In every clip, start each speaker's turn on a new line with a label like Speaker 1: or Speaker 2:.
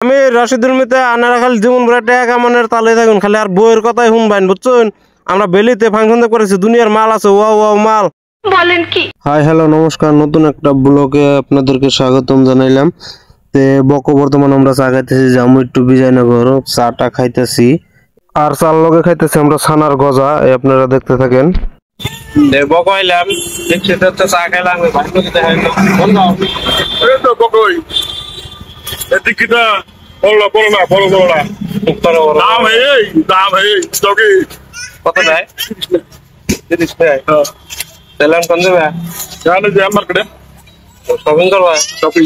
Speaker 1: আমি রশিদুল মিতে আনারা খালি জীবন ভরে টাকা কামানোর তালে থাকুন খালি আর বইয়ের কথাই শুনবেন বুঝছেন। আমরা বেলিতে ফাংশন করেছি, দুনিয়ার মাল আছে, ওয়াও ওয়াও মাল। বলেন কি? হাই হ্যালো নমস্কার, নতুন একটা ব্লগে আপনাদেরকে স্বাগতম জানাইলাম। তে বর্তমানে আমরা চা খাইতেছি, যাবো একটু বিজয়নগর, চাটা খাইতেছি আর চার লগে খাইতেছি আমরা ছানার গজা। আপনারা দেখতে থাকেন। বকাইলাম দেখছি তো চা খাইলাম, কত দেয় তেলাম কোন দেবে শপিং করবা শপিং।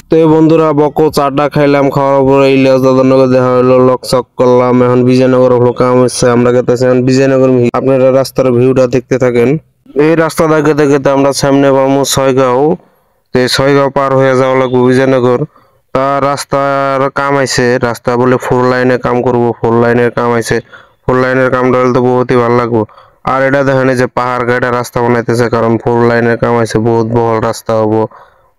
Speaker 1: তো বন্ধুরা বকো চাটা খাইলাম, খাওয়ার পরে ইলিয়াস দাদার নগর দেখা হলো, লকচক করলাম। এখন বিজয়নগর হলো কাম হচ্ছে, আমরা গেতেছি এখন বিজয়নগর। আপনারা রাস্তার ভিউটা দেখতে থাকেন। এই রাস্তা দেখতে দেখতে আমরা সামনে পাবো ছয়গাঁও। তো ছয়গাঁও পার হয়ে যাওয়া লাগবো বিজয়নগর। তা রাস্তার কাম আইছে, রাস্তা বলে 4 লাইনে কাম করব, 4 লাইনের কাম আইছে। 4 লাইনের কামটা হলে তো বহুতই ভালো লাগবো। আর এটা দেখেন যে পাহাড় গাড়া রাস্তা বানাইতেছে, কারণ 4 লাইনের কাম আইছে, বহুত বহল রাস্তা হবো,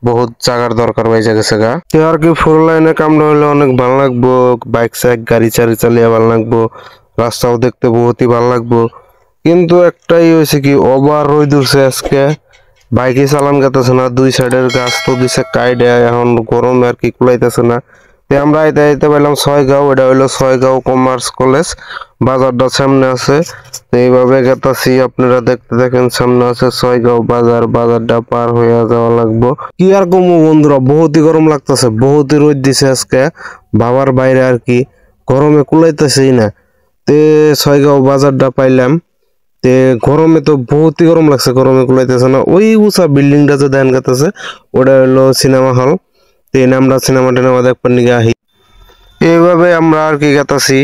Speaker 1: বহুত জায়গার দরকার পাইছে গেছে গা। আর কি 4 লাইনের কামটা হলে অনেক ভালো লাগবো, বাইক সাইক গাড়ি চালিয়ে ভালো লাগবো, রাস্তাও দেখতে বহুতই ভালো লাগবো। কিন্তু একটাই হয়েছে কি, ওভার রোদ উঠছে আজকে, বাইকে চালান গেতেছে না, দুই সাইডের গাছ তো দিছে কাইডে, এখন গরম আর কি কুলাইতেছে না। আমরা আইতে পাইলাম ছয়গাঁও, এটা হইলো ছয়গাঁও কমার্স কলেজ, বাজারটা সামনে আছে। তো এইভাবে গেতাছি, আপনারা দেখতে দেখেন সামনে আছে ছয়গাঁও বাজার, বাজারটা পার হয়ে যাওয়া লাগবো। কি আর কমু বন্ধুরা, বহুতই গরম লাগতেছে, বহুতই রোদ দিছে আজকে, বাবার বাইরে আর কি, গরমে কুলাইতেছেই না। তে ছয়গাঁও বাজারটা পাইলাম। তে গরমে তো বহুতই গরম লাগছে, গরমে কুলাইতেছে না। ওই উঁচা বিল্ডিংটা যে দেন গেতেছে ওটা হলো সিনেমা হল। তো আমরা সিনেমা টিনেমা দেখবার নিয়ে আহি। এইভাবে আমরা আর কি গেতাছি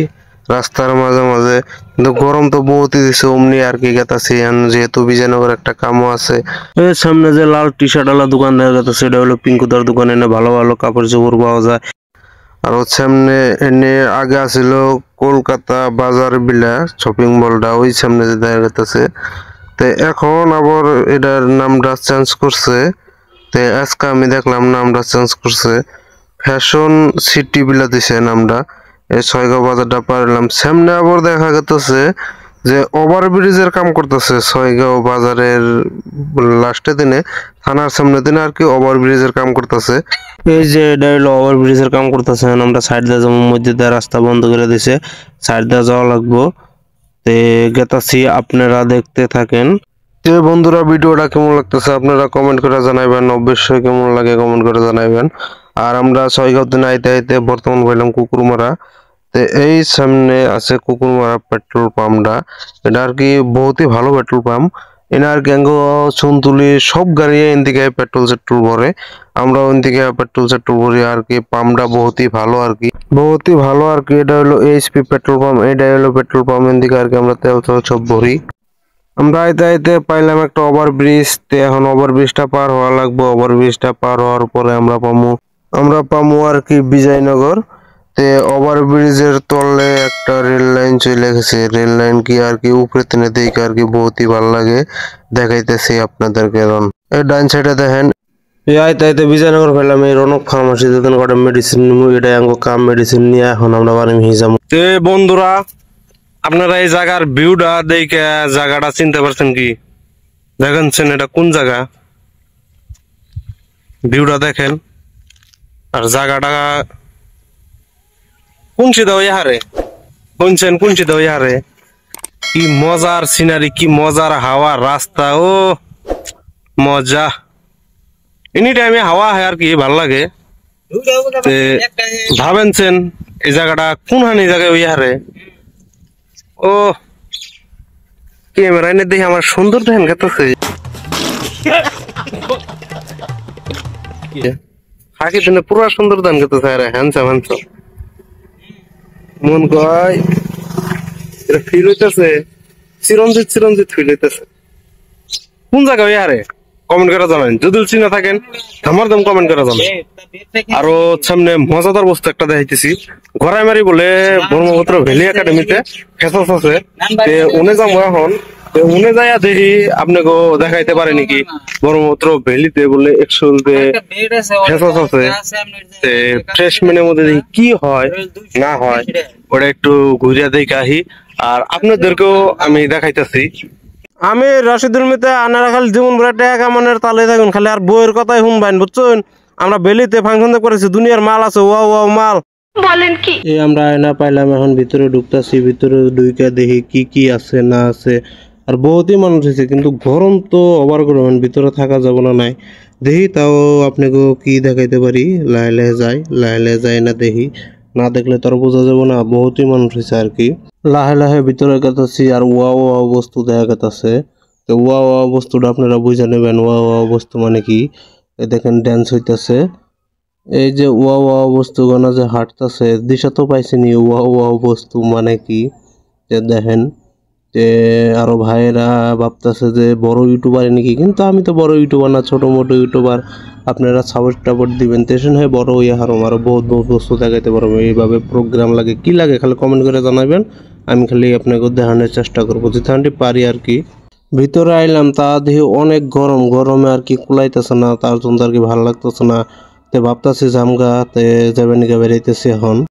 Speaker 1: রাস্তার মাঝে মাঝে, কিন্তু গরম তো বহুতই দিছে, অমনি আর কি গেতাছি। যেহেতু বিজয়নগর একটা কামও আছে। এর সামনে যে লাল টি শার্ট আলা দোকান দেখা যাচ্ছে, এটা হলো পিঙ্কুদার দোকান, এনে ভালো ভালো কাপড় চোপড় পাওয়া যায়। আর সামনে এনে আগে আছিল কলকাতা বাজার বিলা শপিং মলটা, ওই সামনে যে দেখা যাচ্ছে। তো এখন আবার এটার নামটা চেঞ্জ করছে। তো আজকে আমি দেখলাম নামটা চেঞ্জ করছে, ফ্যাশন সিটি বিলা দিছে নামটা। এই ছয়গাঁও বাজারটা পারলাম, সামনে আবার দেখা যাচ্ছে যে ওভারব্রিজের কাম করতেছে ছয়গাঁও বাজারের লাস্টে দিনে, থানার সামনে দিনে আর কি ওভারব্রিজের কাম করতেছে। এই যে এটা হলো ওভারব্রিজের কাম করতেছে, আমরা সাইড দিয়ে যাবো, মধ্যে দিয়ে রাস্তা বন্ধ করে দিছে, সাইড দিয়ে যাওয়া লাগবো। তে গেতাছি, আপনারা দেখতে থাকেন। তো বন্ধুরা ভিডিওটা কেমন লাগতেছে আপনারা কমেন্ট করে জানাইবেন, অবশ্যই কেমন লাগে কমেন্ট করে জানাইবেন। আর আমরা ছয়গাঁও দিন আইতে আইতে বর্তমান পাইলাম কুকুরমারা। তো এই সামনে আছে কুকুরমারা পেট্রোল পাম্পটা, এটা আর কি বহুতই ভালো পেট্রোল পাম্প। এনে আর গ্যাঙ্গ চুনতুলি সব গাড়ি এদিকে পেট্রোল সেট্রোল ভরে, আমরা ওইদিকে পেট্রোল সেট্রোল ভরি আর কি। পাম্পটা বহুতই ভালো আর কি, বহুতই ভালো আর কি। এটা হলো এইচপি পেট্রোল পাম্প, এটা হলো পেট্রোল পাম্প, এদিকে আর কি আমরা তেল সব ভরি। আমরা আইতে আইতে পাইলাম একটা ওভারব্রিজ। এখন ওভারব্রিজটা পার হওয়া লাগবে, ওভারব্রিজটা পার হওয়ার পরে আমরা পামু আর কি বিজয়নগর। তে ওভারব্রিজের তলে একটা রেল লাইন চলে গেছে, রেল লাইন কি আর কি উপরে তেনে দেখে আর কি বহুতই ভালো লাগে, দেখাইতেছি আপনাদেরকে। এই ডান সাইডে দেখেন, আইতে আইতে বিজয়নগর পেলাম এই রনক ফার্মাসি, কটা মেডিসিন নিবো, এটা কাম মেডিসিন নিয়ে এখন আমরা বাড়ি নিয়ে যাবো। বন্ধুরা আপনারা এই জায়গার ভিউটা দেখে জায়গাটা চিনতে পারছেন কি? দেখেন এটা কোন জায়গা, ভিউটা দেখেন। আর জায়গাটা কোন সিধা ওই হারে শুনছেন, কোন সিধা ওই হারে, কি মজার সিনারি, কি মজার হাওয়া, রাস্তা, ও মজা। এনি টাইমে হাওয়া হয় আর কি, ভাল লাগে। ভাবেনছেন এই জায়গাটা কোন হানি জায়গায় ওই হারে, ও ক্যামেরা এনে দেখে আমার সুন্দর দেখেন গেতেছে। হাকি দিনে পুরা সুন্দর ধান গেতেছে, আরে হ্যান্ডসাম হ্যান্ডসাম মন কয় এটা ফিল হইতেছে, চিরঞ্জিত চিরঞ্জিত ফিল হইতেছে। কোন জায়গা ওই আরে কমেন্ট করে জানান, যদি চিনে থাকেন আমার দাম কমেন্ট করে জানান। আরো সামনে মজাদার বস্তু একটা দেখাইতেছি, ঘরাই মারি বলে ব্রহ্মপুত্র ভ্যালি একাডেমিতে ফেসাস আছে, উনি যাবো এখন। তো মনে যায় দেখি আপনাকে দেখাইতে পারে নাকি ব্রহ্মপুত্র ভ্যালিতে বলে 100 ফেসাস আছে ফ্রেশ মেনের মধ্যে দেখি কি হয় না হয় ওটা একটু ঘুরিয়া দেখে আহি আর আপনাদেরকেও আমি দেখাইতেছি। আমি রশিদুল মিতে আনারা খালি জীবন ভরে টাকা কামানোর তালে থাকুন খালি আর বইয়ের কথাই শুনবেন বুঝছেন। আমরা বেলিতে ফাংশন করেছি দুনিয়ার মাল আছে ওয়াও ওয়াও মাল বলেন কি। এই আমরা আয়না পাইলাম এখন ভিতরে ঢুকতেছি ভিতরে ঢুইকা দেখি কি কি আছে না আছে আর বহুতই মানুষ হয়েছে কিন্তু গরম তো ওভার গরম ভিতরে থাকা যাব না নাই দেখি তাও আপনাকে কি দেখাইতে পারি লাহে লাহে যায় না দেখি না দেখলে তো আর বোঝা যাবো না বহুতই মানুষ হয়েছে আর কি। লাহে লাহে ভিতরে গেতেছি আর ওয়া ওয়া বস্তু দেখা গেতেছে। তো ওয়া ওয়া বস্তুটা আপনারা বুঝে নেবেন ওয়া ওয়া বস্তু মানে কি। দেখেন ড্যান্স হইতেছে এই যে ওয়া ওয়া বস্তু গানা যে হাঁটতেছে দিশা তো পাইছিনি ওয়া ওয়া বস্তু মানে কি। যে দেখেন যে আরো ভাইয়েরা ভাবতেছে যে বড় ইউটিউবার নাকি কিন্তু আমি তো বড় ইউটিউবার না ছোট মোটো ইউটিউবার। আপনারা সাপোর্ট টাপোর্ট দিবেন তেসন হয়ে বড় ইয়ে হারম আরো বহুত বহুত বস্তু দেখাইতে পারবো এইভাবে প্রোগ্রাম লাগে কি লাগে খালি কমেন্ট করে জানাবেন আমি খালি আপনাকে দেখানোর চেষ্টা করবো যেখানটি পারি আর কি। ভিতরে আইলাম তা দেখি অনেক গরম গরমে আর কি কুলাইতেছে না তার জন্য আর কি ভালো লাগতেছে না তে ভাবতেছি জামগা তে যাবে নিকা বেরাইতেছি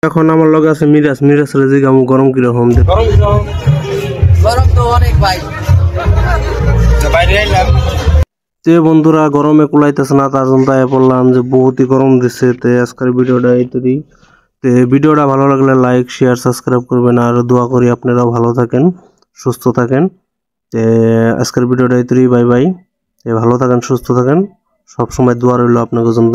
Speaker 1: এখন আমার লগে আছে মিরাজ মিরাজ রেজি গামু গরম কিরকম
Speaker 2: গরম তো অনেক ভাই বাইরে আইলাম
Speaker 1: তে বন্ধুরা গরমে কুলাইতেছে না তার জন্য তাই বললাম যে বহুতই গরম দিচ্ছে তে আজকের ভিডিওটা এইতরি। তে ভিডিওটা ভালো লাগলে লাইক শেয়ার সাবস্ক্রাইব করবেন আর দোয়া করি আপনারাও ভালো থাকেন সুস্থ থাকেন। তে আজকের ভিডিওটা এইতরি বাই বাই। ভালো থাকেন সুস্থ থাকেন সব সময় দোয়া রইল আপনাদের জন্য।